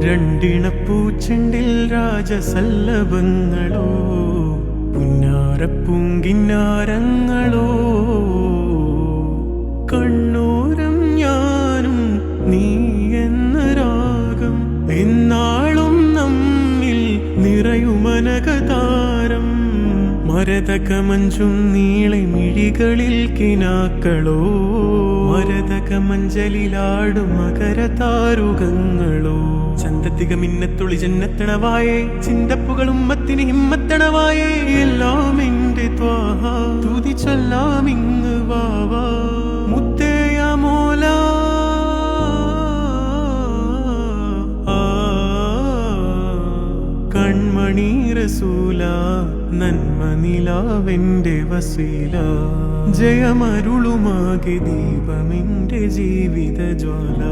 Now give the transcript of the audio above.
രണ്ടിണപ്പൂച്ചെണ്ടിൽ രാജസല്ലഭങ്ങളോ പുന്നാരപ്പൂങ്കിന്നാരങ്ങളോ കണ്ണൂരം ഞാനും നീ എന്ന രാഗം എന്നാളും നമ്മിൽ നിറയുമനകതാരം മരതകമഞ്ചും നീളെ മിഴികളിൽ കിനാക്കളോ മരതകമഞ്ചലിലാടും മകരതാരുകങ്ങളോ ചന്തത്തിക മിന്നത്തുളി ജന്നത്തണവായേ ചിന്തപ്പുകളും മത്തിന് ഹിമ്മത്തണവായേ എല്ലാം എന്റെ ത്വാഹ തുതി ചൊല്ലാം ഇങ്ങ് വാവാ മുത്തേയ മോല കൺമണി റസൂല നന്മ നിലാവെന്റെ വസീല ജയമരുളുമാകെ ദീപമെന്റെ ജീവിത ജ്വാല